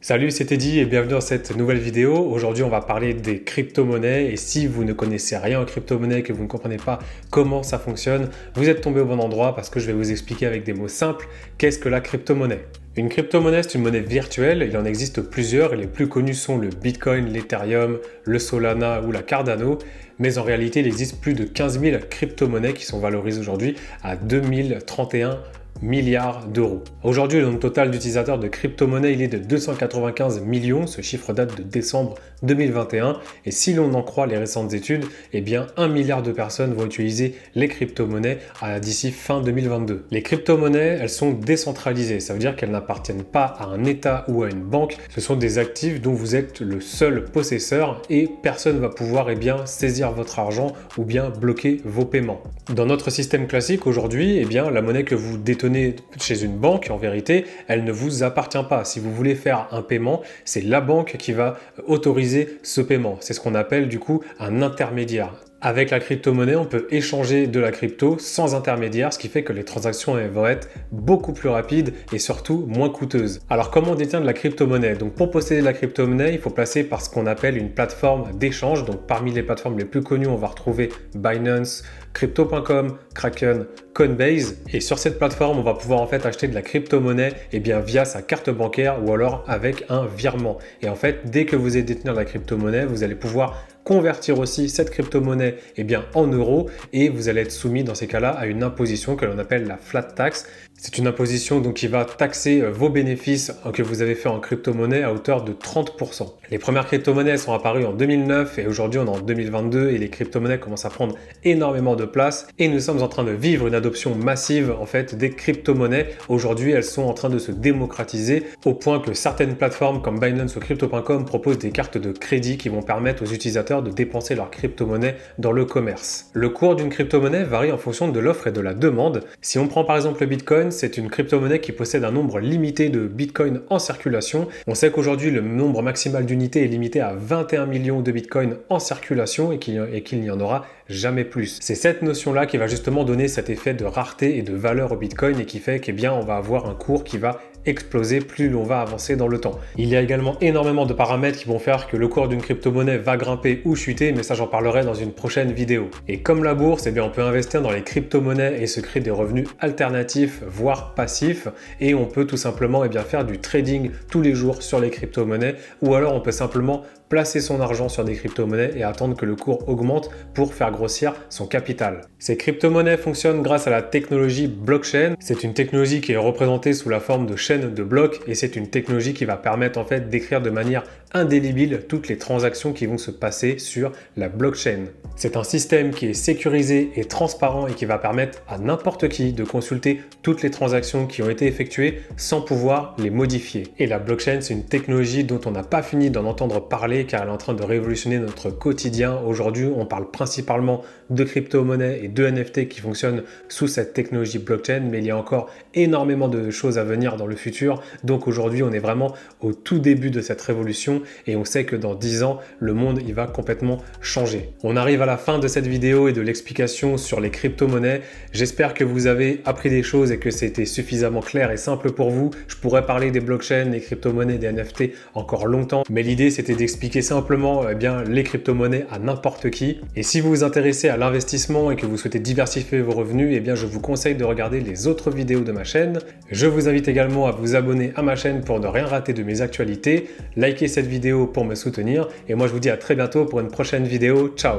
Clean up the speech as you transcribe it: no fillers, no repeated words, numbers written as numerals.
Salut, c'est Teddy et bienvenue dans cette nouvelle vidéo. Aujourd'hui, on va parler des crypto-monnaies et si vous ne connaissez rien en crypto-monnaie, que vous ne comprenez pas comment ça fonctionne, vous êtes tombé au bon endroit parce que je vais vous expliquer avec des mots simples qu'est-ce que la crypto-monnaie. Une crypto-monnaie, c'est une monnaie virtuelle. Il en existe plusieurs et les plus connus sont le Bitcoin, l'Ethereum, le Solana ou la Cardano. Mais en réalité, il existe plus de 15 000 crypto-monnaies qui sont valorisées aujourd'hui à 2031 milliards d'euros. Aujourd'hui, le nombre total d'utilisateurs de crypto-monnaies, il est de 295 millions. Ce chiffre date de décembre 2021. Et si l'on en croit les récentes études, eh bien 1 milliard de personnes vont utiliser les crypto-monnaies d'ici fin 2022. Les crypto-monnaies, elles sont décentralisées. Ça veut dire qu'elles n'appartiennent pas à un État ou à une banque. Ce sont des actifs dont vous êtes le seul possesseur et personne ne va pouvoir saisir votre argent ou bien bloquer vos paiements. Dans notre système classique aujourd'hui, la monnaie que vous détenez chez une banque, en vérité, elle ne vous appartient pas. Si vous voulez faire un paiement, c'est la banque qui va autoriser ce paiement. C'est ce qu'on appelle du coup un intermédiaire. Avec la crypto-monnaie, on peut échanger de la crypto sans intermédiaire, ce qui fait que les transactions vont être beaucoup plus rapides et surtout moins coûteuses. Alors comment on détient de la crypto-monnaie? Donc pour posséder de la crypto-monnaie, il faut passer par ce qu'on appelle une plateforme d'échange. Donc parmi les plateformes les plus connues, on va retrouver Binance, Crypto.com, Kraken, Coinbase. Et sur cette plateforme, on va pouvoir acheter de la crypto-monnaie via sa carte bancaire ou alors avec un virement. Et en fait, dès que vous êtes déteneur de la crypto-monnaie, vous allez pouvoir convertir aussi cette crypto-monnaie en euros et vous allez être soumis dans ces cas-là à une imposition que l'on appelle la flat tax. C'est une imposition qui va taxer vos bénéfices que vous avez fait en crypto-monnaie à hauteur de 30%. Les premières crypto-monnaies sont apparues en 2009 et aujourd'hui on est en 2022 et les crypto-monnaies commencent à prendre énormément de place et nous sommes en train de vivre une adoption massive des crypto-monnaies. Aujourd'hui, elles sont en train de se démocratiser au point que certaines plateformes comme Binance ou Crypto.com proposent des cartes de crédit qui vont permettre aux utilisateurs de dépenser leur crypto-monnaie dans le commerce. Le cours d'une crypto-monnaie varie en fonction de l'offre et de la demande. Si on prend par exemple le Bitcoin, c'est une crypto-monnaie qui possède un nombre limité de Bitcoin en circulation. On sait qu'aujourd'hui, le nombre maximal d'unités est limité à 21 millions de Bitcoin en circulation et qu'il n'y en aura jamais plus. C'est cette notion-là qui va justement donner cet effet de rareté et de valeur au Bitcoin et qui fait on va avoir un cours qui va exploser plus l'on va avancer dans le temps. Il y a également énormément de paramètres qui vont faire que le cours d'une crypto-monnaie va grimper ou chuter, mais ça j'en parlerai dans une prochaine vidéo. Et comme la bourse, on peut investir dans les crypto-monnaies et se créer des revenus alternatifs, voire passifs, et on peut tout simplement faire du trading tous les jours sur les crypto-monnaies, ou alors on peut simplement placer son argent sur des crypto-monnaies et attendre que le cours augmente pour faire grossir son capital. Ces crypto-monnaies fonctionnent grâce à la technologie blockchain. C'est une technologie qui est représentée sous la forme de chaînes de blocs et c'est une technologie qui va permettre d'écrire de manière indélébile toutes les transactions qui vont se passer sur la blockchain. C'est un système qui est sécurisé et transparent et qui va permettre à n'importe qui de consulter toutes les transactions qui ont été effectuées sans pouvoir les modifier. Et la blockchain, c'est une technologie dont on n'a pas fini d'en entendre parler car elle est en train de révolutionner notre quotidien. Aujourd'hui, on parle principalement de crypto-monnaies et de NFT qui fonctionnent sous cette technologie blockchain, mais il y a encore énormément de choses à venir dans le futur. Donc aujourd'hui, on est vraiment au tout début de cette révolution et on sait que dans 10 ans, le monde va complètement changer. On arrive à la fin de cette vidéo et de l'explication sur les crypto-monnaies. J'espère que vous avez appris des choses et que c'était suffisamment clair et simple pour vous. Je pourrais parler des blockchains, des crypto-monnaies, des NFT encore longtemps, mais l'idée c'était d'expliquer simplement les crypto-monnaies à n'importe qui. Et si vous vous intéressez à l'investissement et que vous souhaitez diversifier vos revenus, je vous conseille de regarder les autres vidéos de ma chaîne. Je vous invite également à vous abonner à ma chaîne pour ne rien rater de mes actualités. Likez cette vidéo pour me soutenir et moi je vous dis à très bientôt pour une prochaine vidéo. Ciao!